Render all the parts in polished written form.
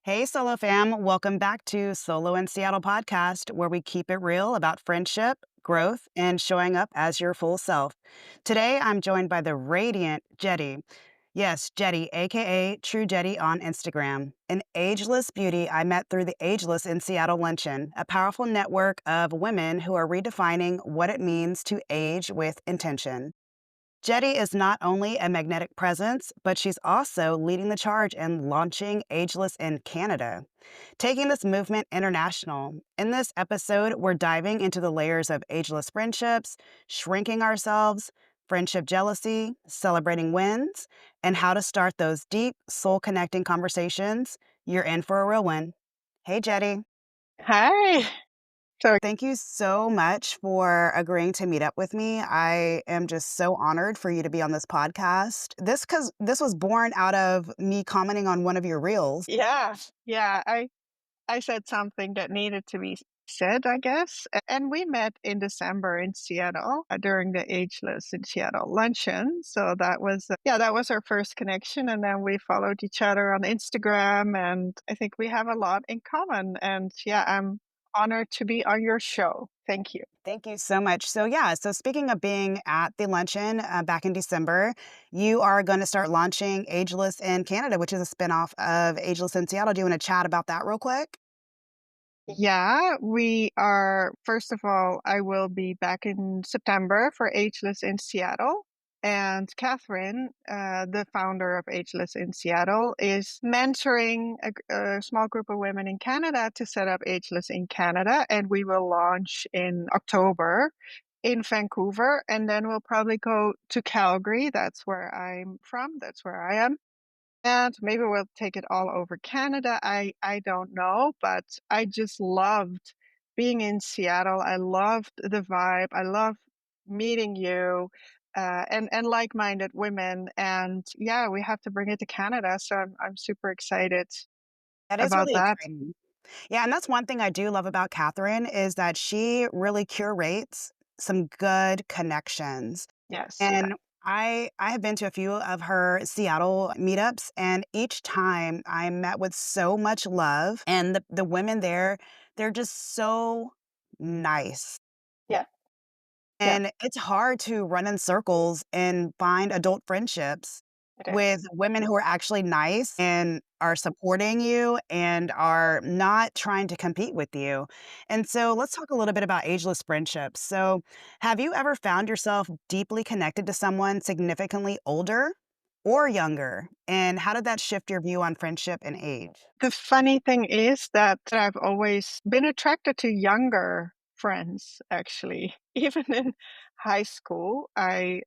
Hey, Solo fam. Welcome back to Solo in Seattle podcast, where we keep it real about friendship, growth, and showing up as your full self. Today, I'm joined by the radiant Jetty. Yes, Jetty, aka True Jetty on Instagram, an ageless beauty I met through the Ageless in Seattle Luncheon, a powerful network of women who are redefining what it means to age with intention. Jetty is not only a magnetic presence, but she's also leading the charge in launching Ageless in Canada, taking this movement international. In this episode, we're diving into the layers of ageless friendships, shrinking ourselves, friendship jealousy, celebrating wins, and how to start those deep, soul connecting conversations. You're in for a real one. Hey, Jetty. Hi. So Thank you so much for agreeing to meet up with me. I am just so honored for you to be on this podcast. This was born out of me commenting on one of your reels. yeah, yeah, I said something that needed to be said, I guess. And we met in December in Seattle during the Ageless in Seattle luncheon. So that was that was our first connection, and then we followed each other on Instagram, and I think we have a lot in common. And yeah, I'm honored to be on your show. Thank you. Thank you so much. So speaking of being at the luncheon back in December, you are going to start launching Ageless in Canada, which is a spinoff of Ageless in Seattle. Do you want to chat about that real quick? Yeah, we are. First of all, I will be back in September for Ageless in Seattle. And Catherine, the founder of Ageless in Seattle, is mentoring a small group of women in Canada to set up Ageless in Canada. And we will launch in October in Vancouver. And then we'll probably go to Calgary. That's where I'm from. That's where I am. And maybe we'll take it all over Canada. I don't know, but I just loved being in Seattle. I loved the vibe. I love meeting you, and like-minded women. And yeah, we have to bring it to Canada. So I'm super excited That is about really that. exciting. Yeah, and that's one thing I do love about Catherine is that she really curates some good connections. Yes, yeah, And I have been to a few of her Seattle meetups, and each time I met with so much love, and the women there, they're just so nice. yeah, yeah. And it's hard to run in circles and find adult friendships It with is. women who are actually nice and are supporting you and are not trying to compete with you. And so let's talk a little bit about ageless friendships. So, have you ever found yourself deeply connected to someone significantly older or younger? And how did that shift your view on friendship and age? The funny thing is that I've always been attracted to younger friends, actually. Even in high school, I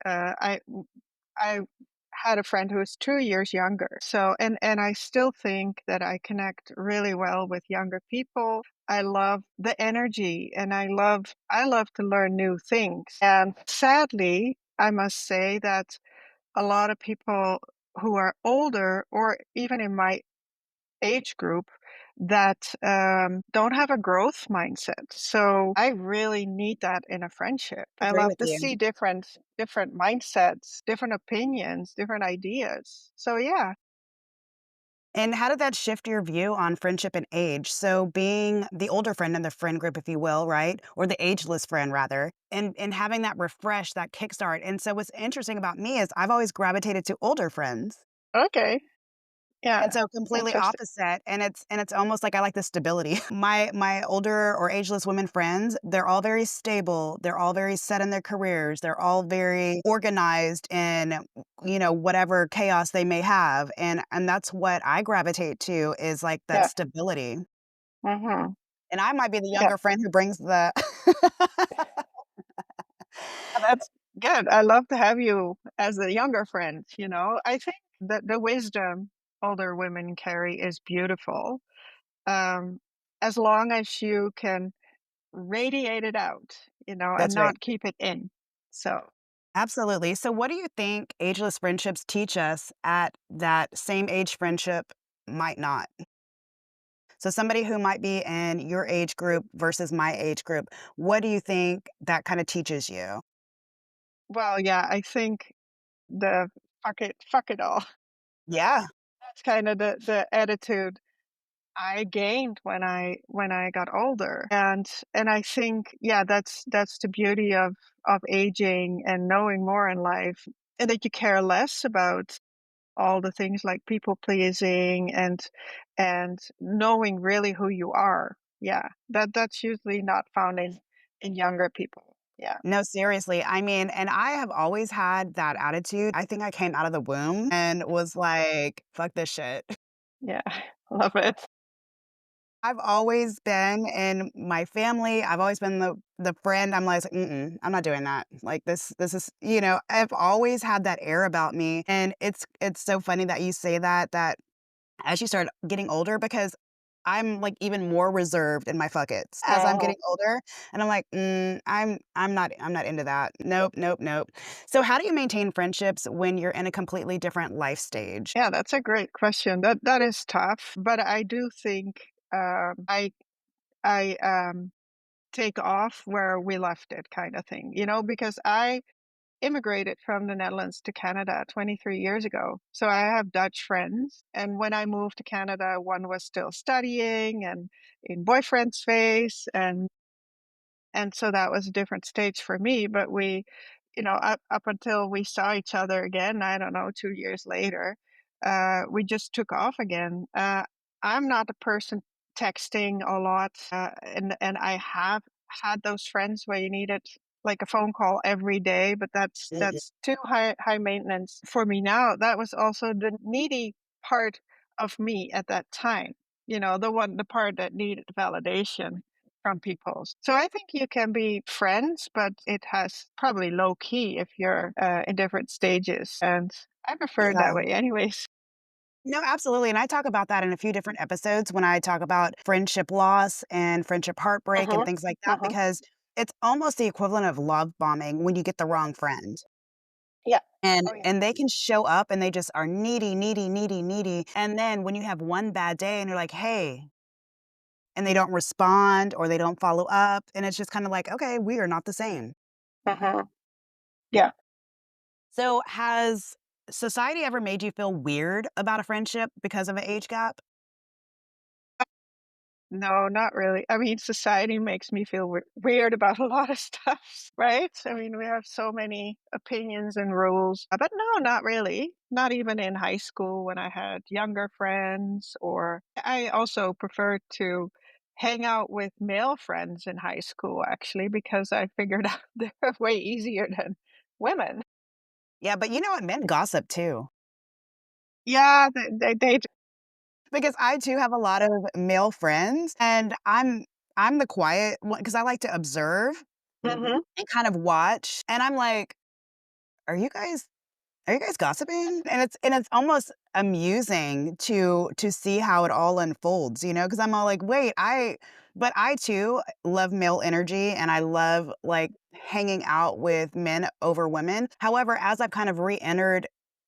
had a friend who was 2 years younger. So and I still think that I connect really well with younger people. I love the energy, and I love to learn new things. And sadly, I must say that a lot of people who are older or even in my age group that don't have a growth mindset. So I really need that in a friendship. I Agree love with to you. see different mindsets, different opinions, different ideas. So yeah. And how did that shift your view on friendship and age? So being the older friend in the friend group, if you will, right? Or the ageless friend rather, and having that refresh, that kickstart. And so what's interesting about me is I've always gravitated to older friends. Okay. And Yeah. so completely Interesting. opposite. And it's almost like I like the stability. My older or ageless women friends, they're all very stable. They're all very set in their careers. They're all very organized in, whatever chaos they may have. And that's what I gravitate to is like that Yeah. stability. Hmm. And I might be the Yeah. younger friend who brings the That's good. I love to have you as a younger friend. I think that the wisdom older women carry is beautiful. Um, as long as you can radiate it out, and That's right. not keep it in. So, Absolutely. So what do you think ageless friendships teach us at that same age friendship might not? So somebody who might be in your age group versus my age group, what do you think that kind of teaches you? well, yeah, I think the fuck it all. Yeah, That's kind of the attitude. I gained when I got older. And I think, yeah, that's the beauty of aging and knowing more in life, and that you care less about all the things like people pleasing and knowing really who you are. Yeah, that's usually not found in younger people. Yeah. No, seriously. I mean, and I have always had that attitude. I think I came out of the womb and was like, fuck this shit. Yeah. Love it. I've always been in my family. I've always been the friend. I'm like, mm-mm, I'm not doing that. Like this is, I've always had that air about me. And it's so funny that you say that as you start getting older, because I'm like even more reserved in my fuck it's as I'm Oh, getting older. And I'm like, I'm not into that. Nope, nope, nope. So how do you maintain friendships when you're in a completely different life stage? yeah, that's a great question. That is tough, but I do think I take off where we left it, kind of thing. Because I immigrated from the Netherlands to Canada 23 years ago. So I have Dutch friends. And when I moved to Canada, one was still studying and in boyfriend's phase. And so that was a different stage for me. But up until we saw each other again, I don't know, 2 years later, we just took off again. I'm not a person texting a lot, and I have had those friends where you needed like a phone call every day, but Mm-mm. that's too high maintenance for me now. That was also the needy part of me at that time. The part that needed validation from people. So I think you can be friends, but it has probably low key if you're in different stages. And I prefer it that Yeah. way, anyways. No, absolutely. And I talk about that in a few different episodes when I talk about friendship loss and friendship heartbreak and Uh-huh. things like that, Uh-huh. because it's almost the equivalent of love bombing when you get the wrong friend. Yeah. And Oh yeah. and they can show up and they just are needy, needy, needy, needy. And then when you have one bad day and you're like, hey, and they don't respond or they don't follow up, and it's just kind of like, okay, we are not the same. Uh-huh. Yeah. So has society ever made you feel weird about a friendship because of an age gap? No, not really. I mean, society makes me feel weird about a lot of stuff, right? I mean, we have so many opinions and rules, but no, not really. Not even in high school when I had younger friends, or I also prefer to hang out with male friends in high school, actually, because I figured out they're way easier than women. Yeah, but you know what? Men gossip too. Yeah, they Because I too have a lot of male friends, and I'm the quiet one because I like to observe Mhm. and kind of watch, and I'm like, "Are you guys gossiping?" And it's almost amusing to see how it all unfolds, because I'm all like, "Wait, I too love male energy and I love, like, hanging out with men over women." However, as I've kind of re-entered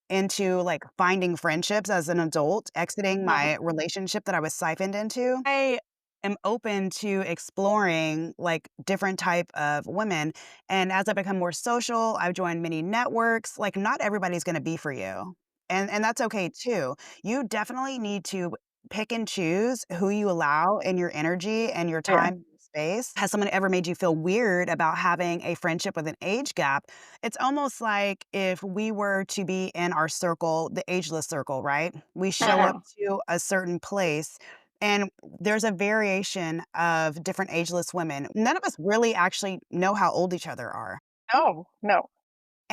into, like, finding friendships as an adult, exiting Mhm. my relationship that I was siphoned into, I am open to exploring, like, different type of women, and as I become more social, I've joined many networks. Like, not everybody's gonna be for you, and that's okay too. You definitely need to pick and choose who you allow in your energy and your Yeah. time and space. Has someone ever made you feel weird about having a friendship with an age gap? It's almost like if we were to be in our circle, the ageless circle, right? We show up Mhm. to a certain place, and there's a variation of different ageless women. None of us really actually know how old each other are. No, no,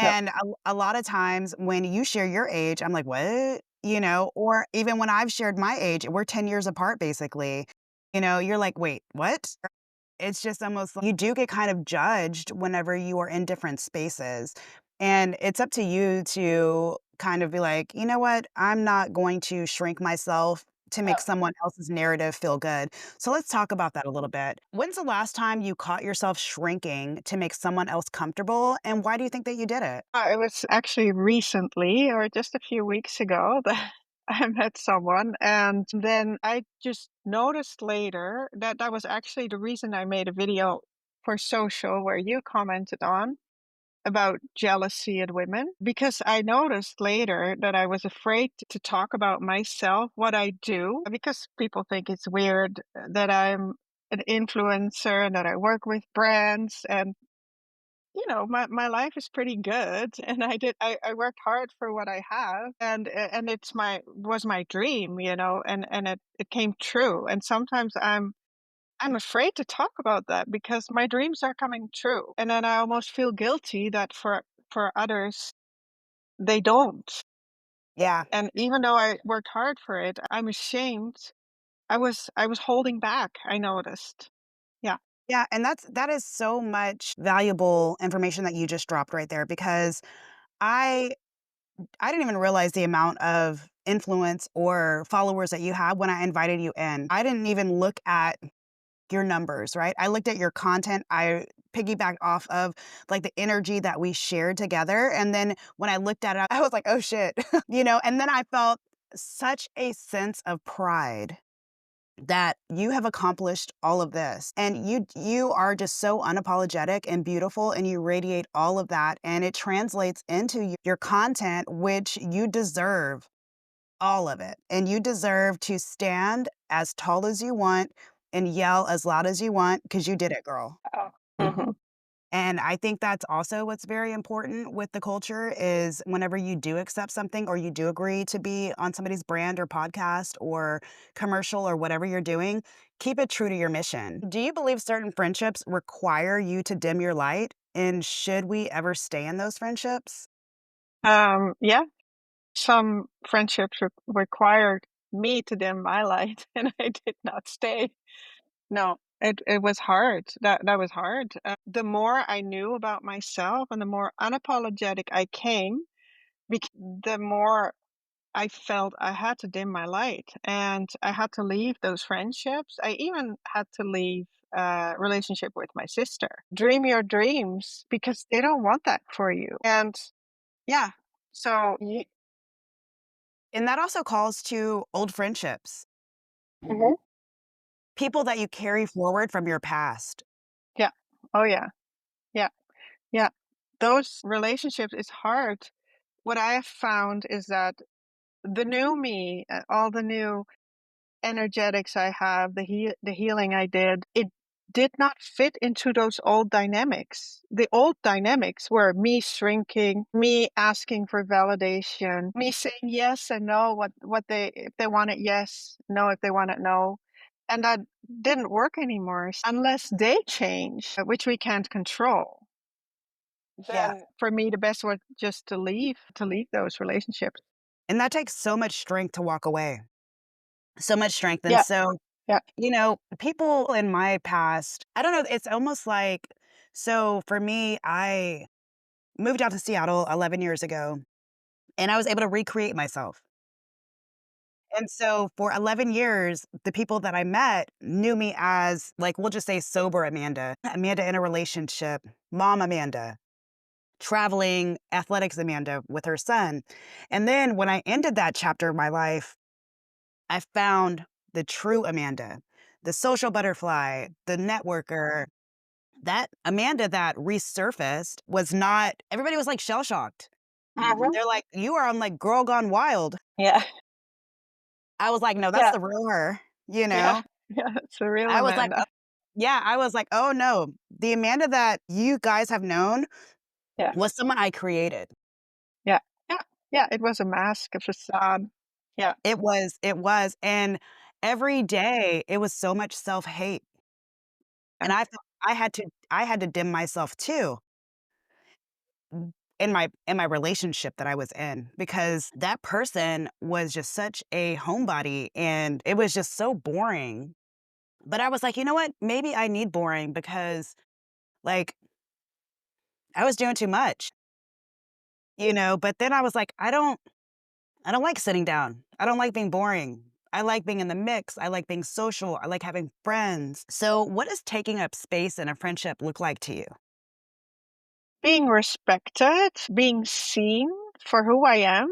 no. And a lot of times when you share your age, I'm like, "What?" Or even when I've shared my age, we're 10 years apart basically. You're like, "Wait, what?" It's just almost like you do get kind of judged whenever you are in different spaces. And it's up to you to kind of be like, you know what? I'm not going to shrink myself to make someone else's narrative feel good. So let's talk about that a little bit. When's the last time you caught yourself shrinking to make someone else comfortable? And why do you think that you did it? It was actually recently or just a few weeks ago that I met someone, and then I just noticed later that that was actually the reason I made a video for social where you commented on. about jealousy in women because I noticed later that I was afraid to talk about myself, what I do, because people think it's weird that I'm an influencer and that I work with brands and my life is pretty good and I worked hard for what I have and it's my was my dream, and it came true. And sometimes I'm afraid to talk about that because my dreams are coming true. And then I almost feel guilty that for others, they don't. Yeah. And even though I worked hard for it, I'm ashamed. I was holding back, I noticed. Yeah. Yeah, and that is so much valuable information that you just dropped right there because I I didn't even realize the amount of influence or followers that you have when I invited you in. I didn't even look at your numbers, right? I looked at your content. I piggybacked off of like the energy that we shared together. And then when I looked at it, I was like, oh shit, and then I felt such a sense of pride that you have accomplished all of this and you are just so unapologetic and beautiful and you radiate all of that and it translates into your content, which you deserve all of it. And you deserve to stand as tall as you want and yell as loud as you want because you did it, girl. Oh. Mhm. And I think that's also what's very important with the culture is whenever you do accept something or you do agree to be on somebody's brand or podcast or commercial or whatever you're doing, keep it true to your mission. Do you believe certain friendships require you to dim your light? And should we ever stay in those friendships? Yeah, some friendships required me to dim my light, and I did not stay. No, it was hard. That was hard. The more I knew about myself and the more unapologetic I came, the more I felt I had to dim my light and I had to leave those friendships. I even had to leave a relationship with my sister. Dream your dreams because they don't want that for you. And yeah, so And that also calls to old friendships, Mhm. people that you carry forward from your past. Yeah. Oh yeah. Yeah. Yeah. Those relationships is hard. What I have found is that the new me, all the new energetics I have, the healing I did, it did not fit into those old dynamics. The old dynamics were me shrinking, me asking for validation, me saying yes and no, what they if they want it yes, no if they want it no. And that didn't work anymore unless they change, which we can't control. Yeah. Then for me the best was just to leave those relationships. And that takes so much strength to walk away. So much strength. And Yeah, so, yeah. people in my past, I don't know, it's almost like so for me, I moved out to Seattle 11 years ago and I was able to recreate myself. And so for 11 years, the people that I met knew me as like, we'll just say sober Amanda, Amanda in a relationship, mom Amanda, traveling athletics Amanda with her son. And then when I ended that chapter of my life, I found the true Amanda, the social butterfly, the networker. That Amanda that resurfaced was not everybody was, like, shell shocked. Mhm. They're like, "You are on, like, Girl Gone Wild." Yeah, I was like, "No, that's yeah, the real her," you yeah, know? yeah, it's a real I was like, Amanda. yeah, I was like, "Oh, no. The Amanda that you guys have known Yeah, was someone I created." yeah, yeah, yeah, it was a mask, a facade. Yeah, It was, and every day, it was so much self-hate, yeah. and I felt I had to dim myself too. In my relationship that I was in because that person was just such a homebody and it was just so boring. But I was like, "You know what? Maybe I need boring because like I was doing too much." But then I was like, I don't like sitting down. I don't like being boring. I like being in the mix. I like being social. I like having friends. So, what does taking up space in a friendship look like to you? Being respected, being seen for who I am,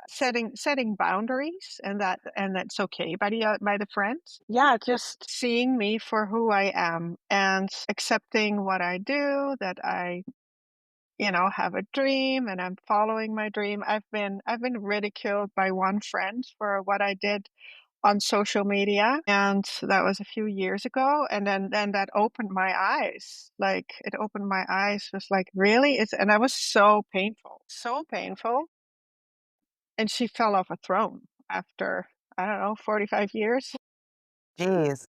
setting boundaries, and that's okay by the friends. Yeah, just seeing me for who I am and accepting what I do, that I have a dream and I'm following my dream. I've been ridiculed by one friend for what I did on social media, and that was a few years ago, and then that opened my eyes. Like, it opened my eyes, was like, "Really?" And that was so painful, and she fell off a throne after, I don't know, 45 years, Jeez.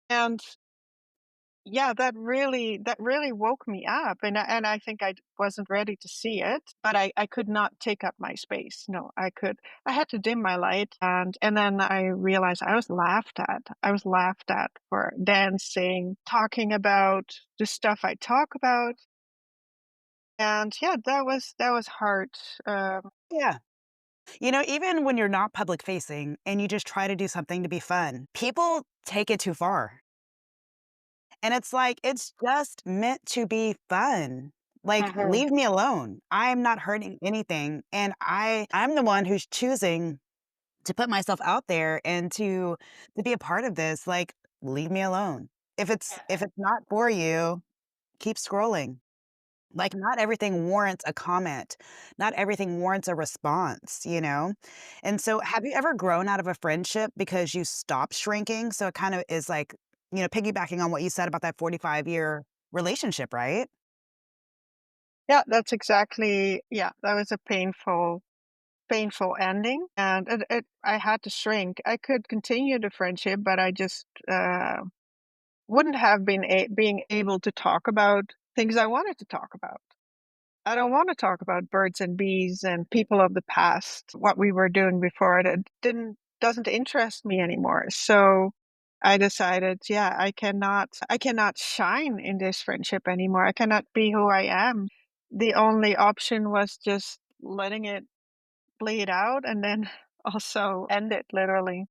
and yeah, that really woke me up, and I think I wasn't ready to see it, but I could not take up my space. No, I had to dim my light, and then I realized I was laughed at. I was laughed at for dancing, talking about the stuff I talk about, and yeah, that was hard. Um, Yeah. Even when you're not public facing and you just try to do something to be fun, people take it too far. And it's like, it's just meant to be fun. Like, mhm. leave me alone. I'm not hurting anything. And I'm the one who's choosing to put myself out there and to be a part of this. Like, leave me alone. If it's not for you, keep scrolling. Like, not everything warrants a comment. Not everything warrants a response? And so, have you ever grown out of a friendship because you stopped shrinking? So it kind of is like, piggybacking on what you said about that 45-year relationship, right? Yeah, that's exactly, yeah, that was a painful ending, and I had to shrink. I could continue the friendship, but I just wouldn't have being able to talk about things I wanted to talk about. I don't want to talk about birds and bees and people of the past, what we were doing before. It didn't doesn't interest me anymore. So I decided, yeah, I cannot shine in this friendship anymore. I cannot be who I am. The only option was just letting it bleed out and then also end it literally.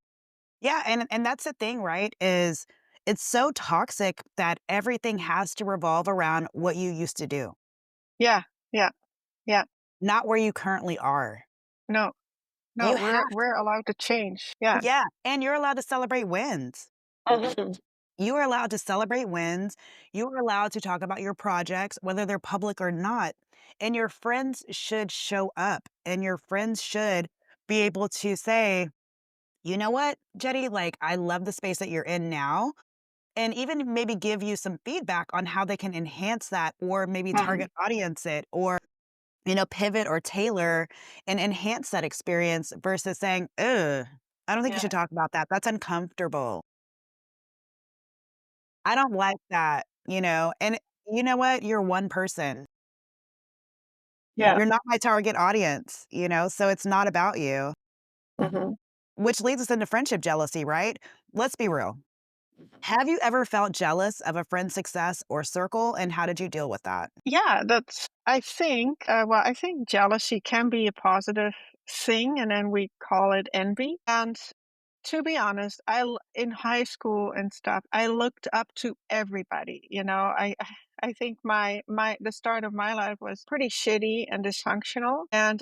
Yeah, and that's the thing, right? Is it's so toxic that everything has to revolve around what you used to do, Yeah, yeah, yeah. not where you currently are. No, no, You we're have we're allowed to change. Yeah. Yeah, and you're allowed to celebrate wins. Mhm. You are allowed to celebrate wins. You are allowed to talk about your projects, whether they're public or not. And your friends should show up and your friends should be able to say, you know what, Jetty, like, I love the space that you're in now. And even maybe give you some feedback on how they can enhance that or maybe Mhm. target audience it or, pivot or tailor and enhance that experience versus saying, ugh, I don't think you Yeah, should talk about that. That's uncomfortable. I don't like that. And you know what? You're one person. yeah. You're not my target audience, so it's not about you, Mhm. which leads us into friendship jealousy, right? Let's be real. Have you ever felt jealous of a friend's success or circle, and how did you deal with that? Yeah, I think jealousy can be a positive thing, and then we call it envy. And to be honest, in high school and stuff, I looked up to everybody. I think the start of my life was pretty shitty and dysfunctional, and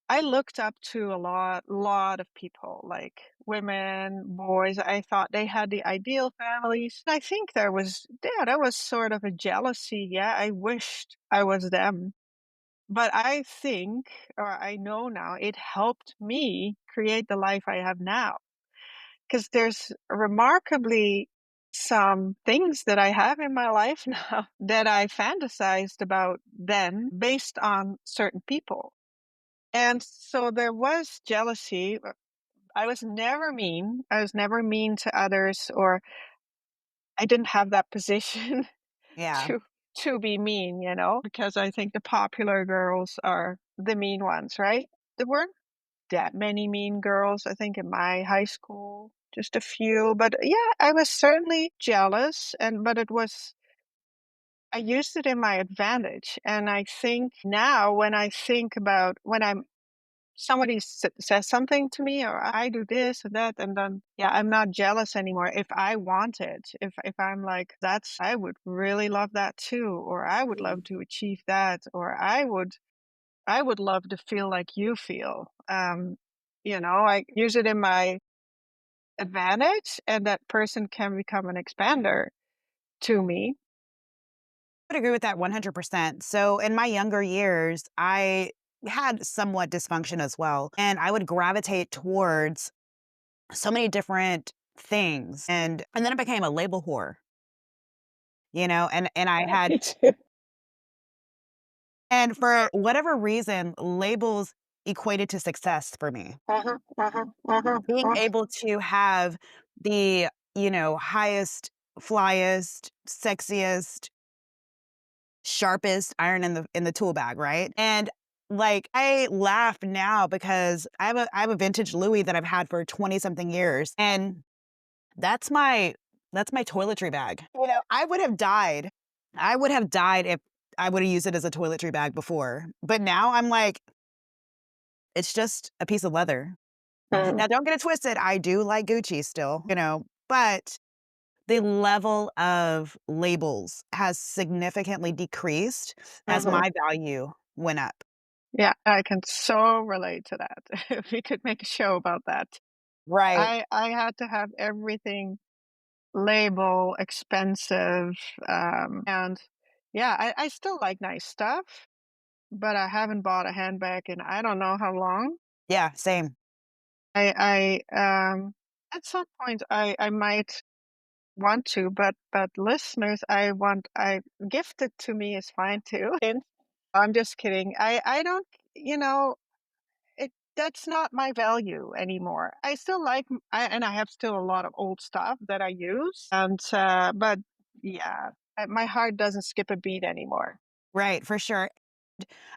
I looked up to a lot of people, like women, boys. I thought they had the ideal families. I think there was sort of a jealousy. Yeah, I wished I was them. But I think, or I know now, it helped me create the life I have now. Because there's remarkably some things that I have in my life now that I fantasized about then based on certain people. And so there was jealousy. I was never mean. I was never mean to others, or I didn't have that position Yeah. to to be mean, because I think the popular girls are the mean ones, right? There weren't that many mean girls, I think, in my high school, just a few. But yeah, I was certainly jealous, but I used it in my advantage. And I think now when I think about when somebody says something to me, or I do this or that, and then yeah, I'm not jealous anymore. If I want it, if I'm like, that's I would really love that too, or I would love Mhm. to achieve that, or I would love to feel like you feel. I use it in my advantage, and that person can become an expander to me. would agree with that 100%. So in my younger years, I had somewhat dysfunction as well, and I would gravitate towards so many different things, and then I became a label whore, and I had Me too. and for whatever reason, labels equated to success for me. Uh-huh, uh-huh, uh-huh, Being uh, able to have the, highest, flyest, sexiest, sharpest iron in the tool bag, right? And, like, I laugh now because I have a vintage Louis that I've had for 20 something years, and that's my toiletry bag. I would have died. I would have died if I would have used it as a toiletry bag before. But now I'm like, it's just a piece of leather. mm, Now don't get it twisted, I do like Gucci still, but the level of labels has significantly decreased as mhm. my value went up. Yeah, I can so relate to that. We could make a show about that. Right. I had to have everything label expensive, and yeah, I still like nice stuff, but I haven't bought a handbag in I don't know how long. Yeah, same. At some point I might want to, but listeners, I gifted to me is fine too. And I'm just kidding. I don't, you know, it that's not my value anymore. I still like and I have still a lot of old stuff that I use, and but yeah, my heart doesn't skip a beat anymore. Right, for sure.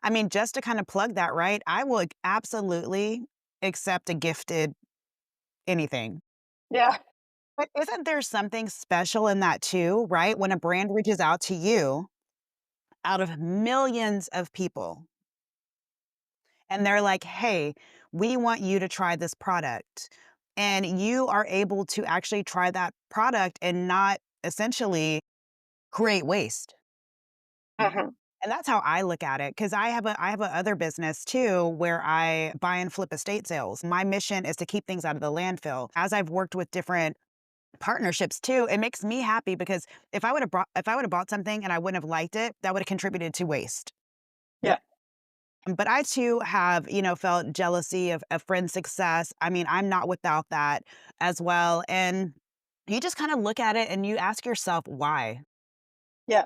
I mean, just to kind of plug that, right? I would absolutely accept a gifted anything. Yeah. But isn't there something special in that too, right? When a brand reaches out to you out of millions of people and they're like, "Hey, we want you to try this product." And you are able to actually try that product and not essentially create waste. Mhm. And that's how I look at it because I have a other business too where I buy and flip estate sales. My mission is to keep things out of the landfill. As I've worked with different partnerships too, it makes me happy because if I would have bought something and I wouldn't have liked it, that would have contributed to waste. Yeah. But I too have, felt jealousy of friends' success. I mean, I'm not without that as well. And you just kind of look at it and you ask yourself, why? Yeah.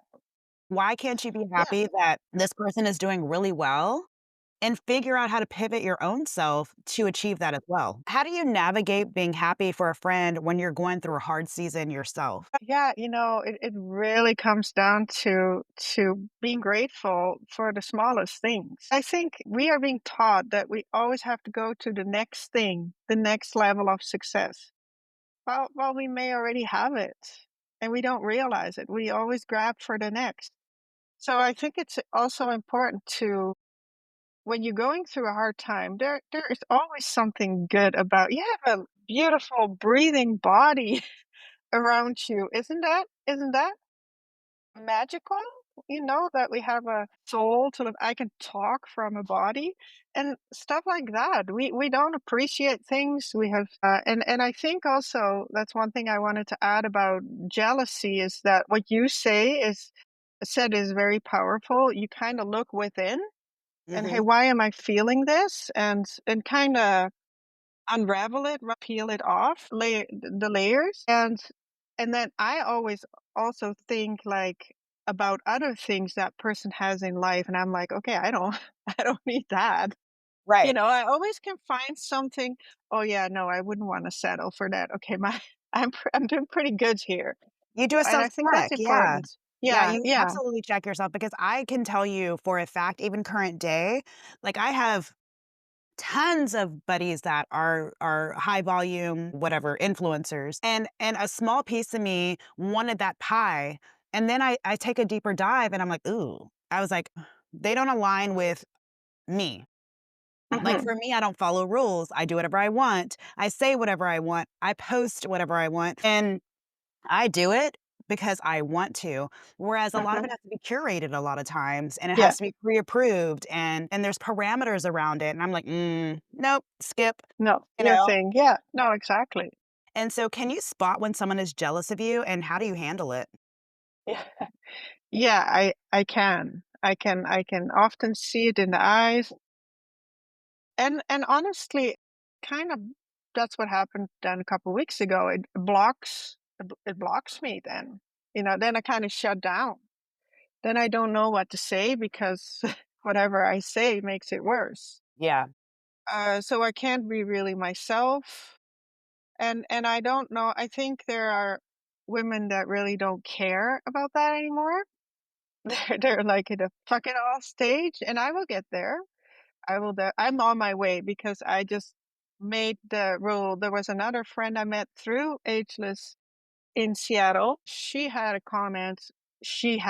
Why can't you be Yeah. happy that this person is doing really well and figure out how to pivot your own self to achieve that as well? How do you navigate being happy for a friend when you're going through a hard season yourself? Yeah, it really comes down to being grateful for the smallest things. I think we are being taught that we always have to go to the next thing, the next level of success. Well, we may already have it and we don't realize it. We always grab for the next. So I think it's also important to when you're going through a hard time, there is always something good about you have a beautiful breathing body around you. Isn't that magical? That we have a soul to live. I can talk from a body and stuff like that. We don't appreciate things. We have and I think also that's one thing I wanted to add about jealousy is that what you said is very powerful. You kind of look within and hey, Mhm. why am I feeling this? And kind of unravel it, peel it off, the layers, and then I always also think like about other things that person has in life, and I'm like, okay, I don't, I don't need that. Right. I always can find something. Oh yeah, no, I wouldn't want to settle for that. Okay, I'm doing pretty good here, You do a and I think that's self-check, yeah. important. Yeah, Yeah, you yeah. absolutely check yourself because I can tell you for a fact, even current day, like, I have tons of buddies that are high volume, whatever, influencers, and a small piece of me wanted that pie, and then I take a deeper dive and I'm like, "Ooh." I was like, "They don't align with me." Like, Hmm. for me, I don't follow rules. I do whatever I want. I say whatever I want. I post whatever I want, and I do it because I want to, whereas a lot of it Hmm. has to be curated a lot of times, and it Yeah. has to be pre-approved, and there's parameters around it, and I'm like, nope, skip," No, you your know? thing. Yeah. No, exactly. And so can you spot when someone is jealous of you, and how do you handle it? Yeah. Yeah, I can often see it in the eyes. And honestly, kind of that's what happened then a couple weeks ago. It blocks me then. Then I kind of shut down. Then I don't know what to say because whatever I say makes it worse. Yeah. So I can't be really myself. And I don't know. I think there are women that really don't care about that anymore. They're like in a fuck it all stage, and I will get there. I'm on my way because I just made the rule. There was another friend I met through Ageless in Seattle. She had a comment. She's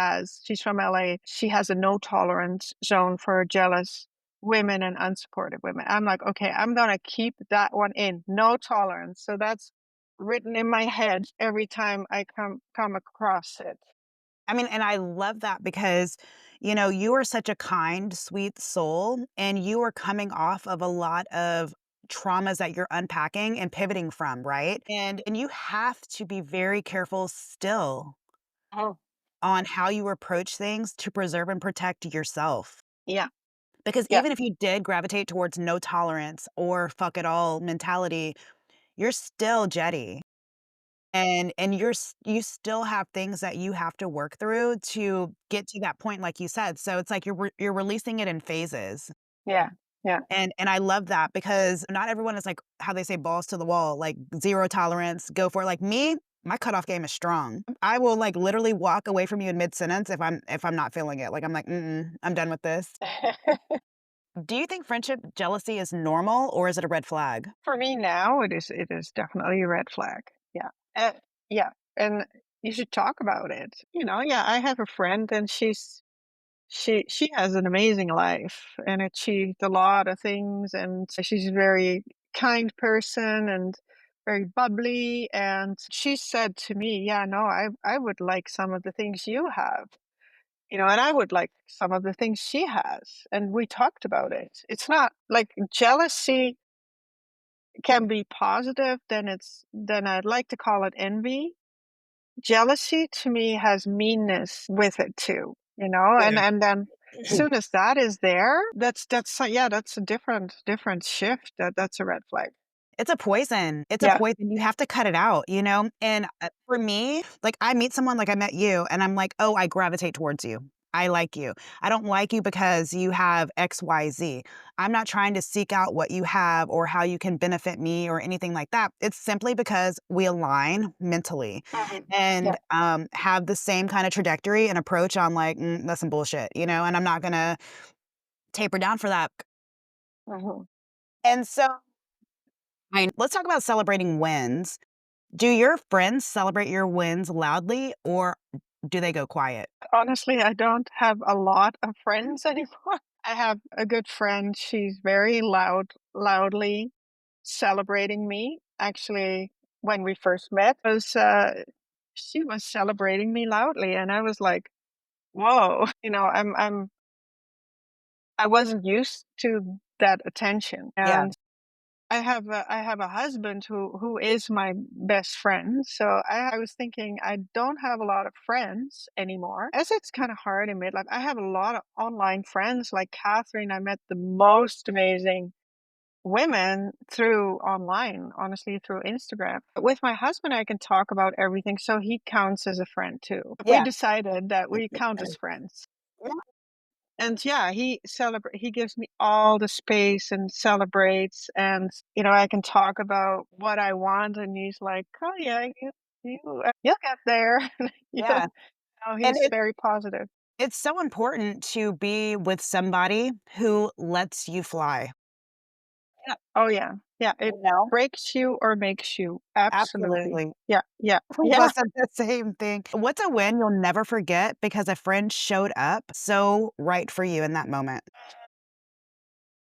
from LA. She has a no tolerance zone for jealous women and unsupportive women. I'm like, okay, I'm gonna keep that one in. No tolerance. So that's written in my head every time I come across it. I mean, and I love that because, you are such a kind, sweet soul, and you are coming off of a lot of traumas that you're unpacking and pivoting from, right? And you have to be very careful still Oh, on how you approach things to preserve and protect yourself. yeah, Because yeah, even if you did gravitate towards no tolerance or fuck it all mentality, you're still Jetty. And you still have things that you have to work through to get to that point, like you said. So it's like you're releasing it in phases. yeah, yeah. And I love that because not everyone is like how they say balls to the wall, like zero tolerance, go for it. Like me, my cutoff game is strong. I will like literally walk away from you in mid sentence if I'm not feeling it. Like I'm like, I'm done with this. Do you think friendship jealousy is normal or is it a red flag? For me now, it is definitely a red flag. Yeah. Yeah. And you should talk about it. Yeah, I have a friend and she has an amazing life and achieved a lot of things, and she's a very kind person and very bubbly, and she said to me, "Yeah, no, I would like some of the things you have." And I would like some of the things she has. And we talked about it. It's not like jealousy can be positive, then I'd like to call it envy. Jealousy to me has meanness with it too, and Yeah. then soon as that is there, yeah, that's a different shift. That's a red flag. It's a poison. It's a Yeah. poison. You have to cut it out, you know? And, for me, like, I meet someone like I met you, and I'm like, "Oh, I gravitate towards you. I like you. I don't like you because you have XYZ. I'm not trying to seek out what you have or how you can benefit me or anything like that. It's simply because we align mentally Mhm. Yeah. and, have the same kinda trajectory and approach on, like, that's some bullshit," and I'm not gonna taper down for that. Mhm. And so let's talk about celebrating wins. Do your friends celebrate your wins loudly or do they go quiet? Honestly, I don't have a lot of friends anymore. I have a good friend. She's very loudly celebrating me. Actually, when we first met, was she was celebrating me loudly, and I was like, "Whoa!" I wasn't used to that attention, Yeah. and I have a husband who is my best friend. So I was thinking I don't have a lot of friends anymore, as it's kind of hard in midlife. I have a lot of online friends like Catherine. I met the most amazing women through online, honestly, through Instagram. But with my husband, I can talk about everything, so he counts as a friend too. We Yeah. decided that we count as friends. And yeah, he gives me all the space and celebrates, and I can talk about what I want, and he's like, "Oh yeah, you'll get there." Yeah. And He's very positive. it's so important to be with somebody who lets you fly. Yeah. Oh yeah. Yeah, it You know? breaks you or makes you. Absolutely. Absolutely. Yeah, yeah, We yeah. both said the same thing. What's a win you'll never forget because a friend showed up so right for you in that moment?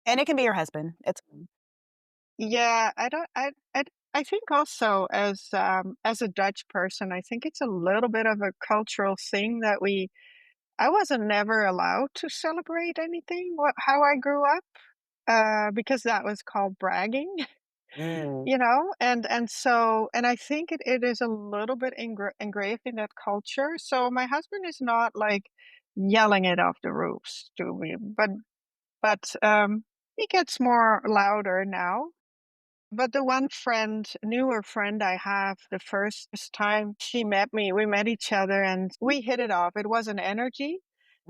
And it can be your husband. It's fine. Yeah, I don't I think also as a Dutch person, I think it's a little bit of a cultural thing that I wasn't never allowed to celebrate anything how I grew up, because that was called bragging. Mm. And I think it is a little bit engraved in that culture. So my husband is not like yelling it off the roofs to me, but he gets more louder now. But the one friend, newer friend I have, the first time she met me, we met each other and we hit it off. It was an energy.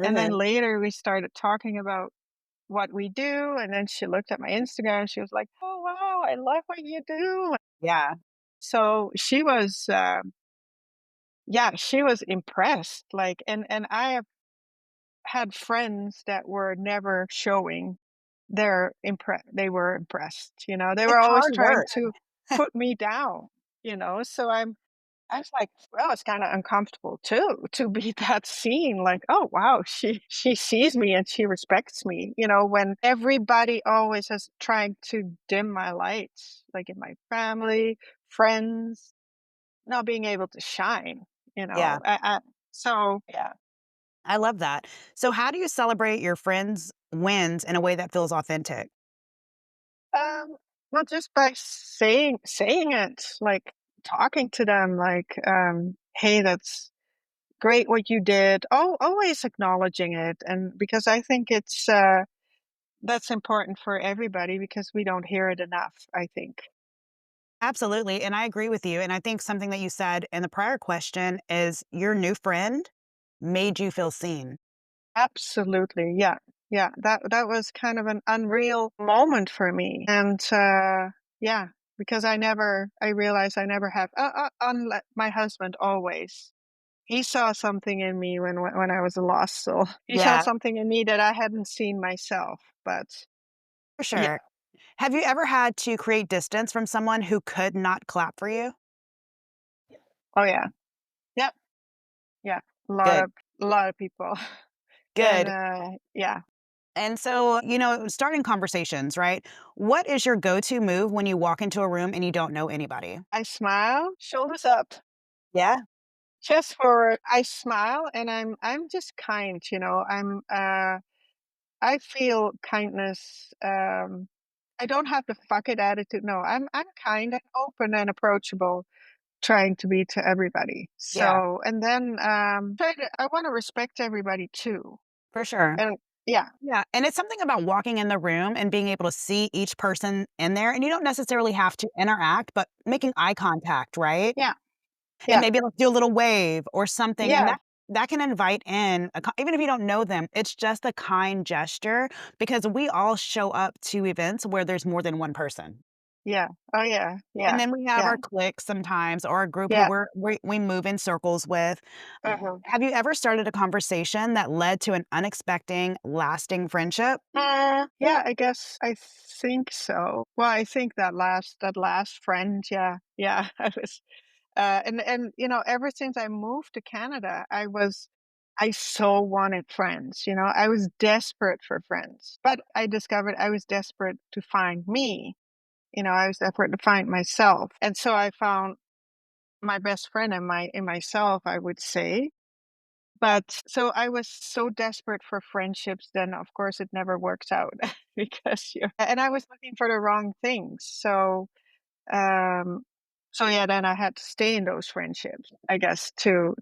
And then Mhm. later we started talking about what we do. And then she looked at my Instagram and she was like, "Oh, wow, I love what you do." Yeah. So yeah, she was impressed. And I have had friends that were never showing they were impressed, they were It's always hard trying work. to put me down, so I was like, well, it's kind of uncomfortable too to be that seen, like, oh wow, she sees me and she respects me, when everybody always is trying to dim my lights, like in my family, friends, not being able to shine, Yeah, so yeah. I love that. So how do you celebrate your friends' wins in a way that feels authentic? Um, well, just by saying it, like talking to them, like, "Hey, that's great what you did." Oh, always acknowledging it, and because I think that's important for everybody because we don't hear it enough, I think. Absolutely, and I agree with you, and I think something that you said in the prior question is your new friend made you feel seen. Absolutely, yeah, yeah. That was kind of an unreal moment for me, and yeah, because I realized I never have. Unlike my husband, always. He saw something in me when I was a lost soul. He saw Yeah, something in me that I hadn't seen myself, but for yeah. sure. Have you ever had to create distance from someone who could not clap for you? Oh, yeah. Yep. Yeah. A lot Good, of a lot of people. And, good. yeah. And so, starting conversations, right? What is your go-to move when you walk into a room and you don't know anybody? I smile, shoulders up. Yeah, I smile and I'm just kind, I feel kindness, I don't have the fuck it attitude. No, I'm kind and open and approachable, trying to be to everybody. yeah, So, and then, I wanna respect everybody too. for sure. And yeah, Yeah, and it's something about walking in the room and being able to see each person in there, and you don't necessarily have to interact, but making eye contact, right? yeah, And yeah, maybe let's do a little wave or something, and yeah, that can invite in even if you don't know them, it's just a kind gesture because we all show up to events where there's more than one person. yeah. Oh, yeah, And yeah, then we have yeah, our cliques sometimes or a group who yeah. we move in circles with. Mhm. Have you ever started a conversation that led to an unexpected, lasting friendship? Yeah, I guess I think so. Well, I think that last friend, yeah, yeah, ever since I moved to Canada, I so wanted friends, I was desperate for friends, but I discovered I was desperate to find me, I was desperate to find myself, and so I found my best friend in myself, I would say. But so I was so desperate for friendships, then of course it never works out because and I was looking for the wrong things. Um so yeah, then I had to stay in those friendships, I guess, to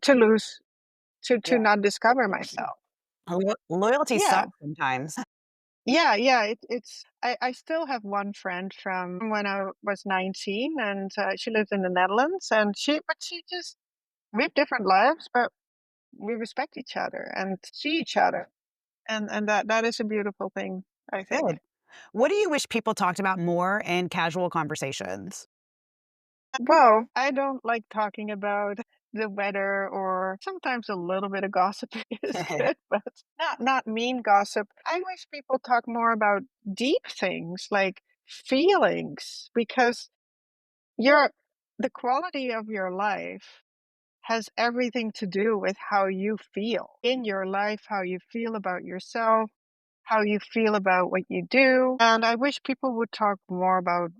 Yeah. not discover myself. Loyalty Yeah. sucks sometimes. Yeah, yeah, I still have one friend from when I was 19, and she lives in the Netherlands, and she just we have different lives, but we respect each other and see each other. And that is a beautiful thing, I think. Good. What do you wish people talked about more in casual conversations? Well, I don't like talking about the weather, or sometimes a little bit of gossip is good, but not mean gossip. I wish people talk more about deep things like feelings, because your the quality of your life has everything to do with how you feel in your life, how you feel about yourself, how you feel about what you do. And I wish people would talk more about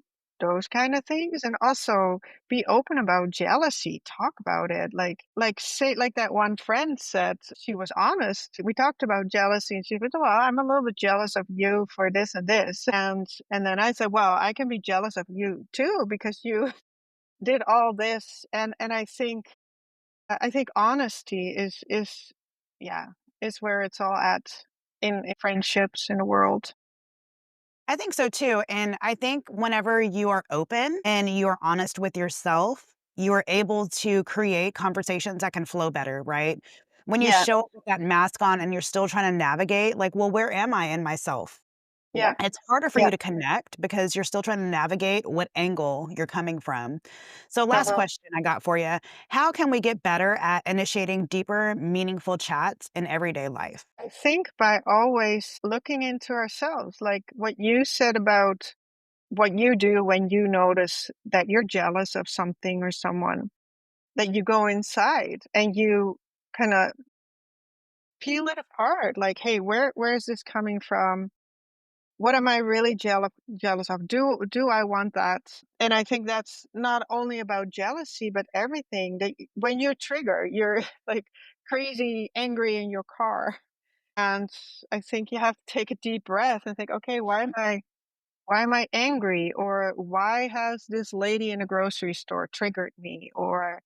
those kind of things, and also be open about jealousy, talk about it, like say like that one friend said, she was honest. We talked about jealousy and she said, well, I'm a little bit jealous of you for this and this, and then I said, well, I can be jealous of you too because you did all this, and I think honesty is yeah, is where it's all at in friendships in the world. I think so too. And I think whenever you are open and you are honest with yourself, you are able to create conversations that can flow better, right? When you Yeah, show up with that mask on and you're still trying to navigate, like, well, where am I in myself? yeah, It's harder for yeah. you to connect because you're still trying to navigate what angle you're coming from. So, last Uh-huh. question I got for you. How can we get better at initiating deeper, meaningful chats in everyday life? I think by always looking into ourselves, like what you said about what you do when you notice that you're jealous of something or someone, that you go inside and you kind of peel it apart. Like, hey, where is this coming from? What am I really jealous of? Do I want that? And I think that's not only about jealousy, but everything that when you trigger, you're like crazy angry in your car. And I think you have to take a deep breath and think, okay, why am I angry? Or why has this lady in a grocery store triggered me? Or,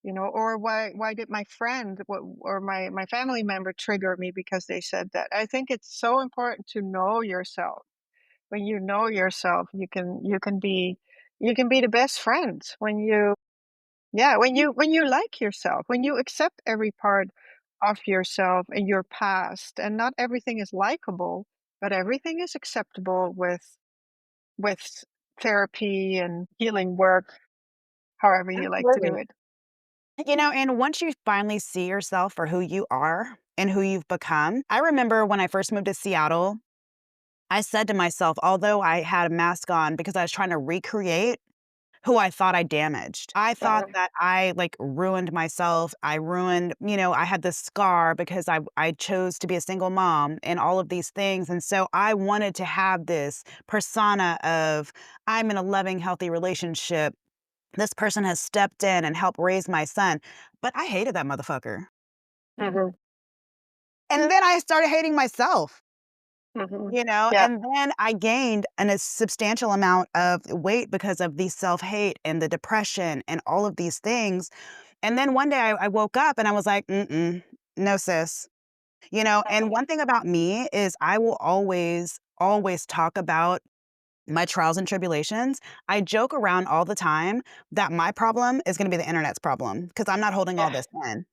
or why did my friend or my family member trigger me because they said that? I think it's so important to know yourself. When you know yourself, you can be the best friend when you yeah, when you like yourself, when you accept every part of yourself and your past, and not everything is likable, but everything is acceptable with therapy and healing work, however you like to do Absolutely. it. And once you finally see yourself for who you are and who you've become, I remember when I first moved to Seattle, I said to myself, although I had a mask on because I was trying to recreate who I thought I damaged. I thought Mhm, that I like ruined myself. I ruined, I had this scar because I chose to be a single mom and all of these things. And so I wanted to have this persona of I'm in a loving, healthy relationship. This person has stepped in and helped raise my son. But I hated that motherfucker. mhm, And then I started hating myself. mhm. Yeah, And then I gained a substantial amount of weight because of the self-hate and the depression and all of these things. And then one day I woke up and I was like, mm-mm, no, sis. And mhm, one thing about me is I will always, always talk about my trials and tribulations. I joke around all the time that my problem is going to be the internet's problem because I'm not holding all yeah, this in.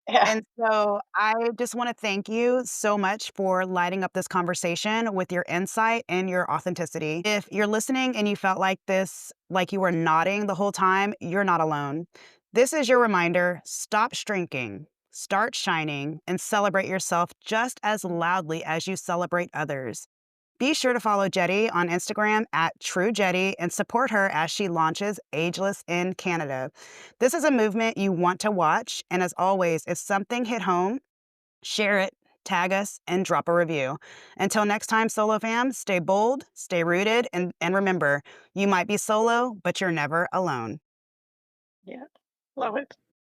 yeah. And so I just want to thank you so much for lighting up this conversation with your insight and your authenticity. If you're listening and you felt like this, like you were nodding the whole time, you're not alone. This is your reminder stop shrinking, start shining, and celebrate yourself just as loudly as you celebrate others. Be sure to follow Jetty on Instagram at TrueJetty and support her as she launches Ageless in Canada. This is a movement you want to watch. And as always, if something hit home, share it, tag us, and drop a review. Until next time, Solo fam, stay bold, stay rooted, and remember, you might be solo, but you're never alone. Yeah, love it.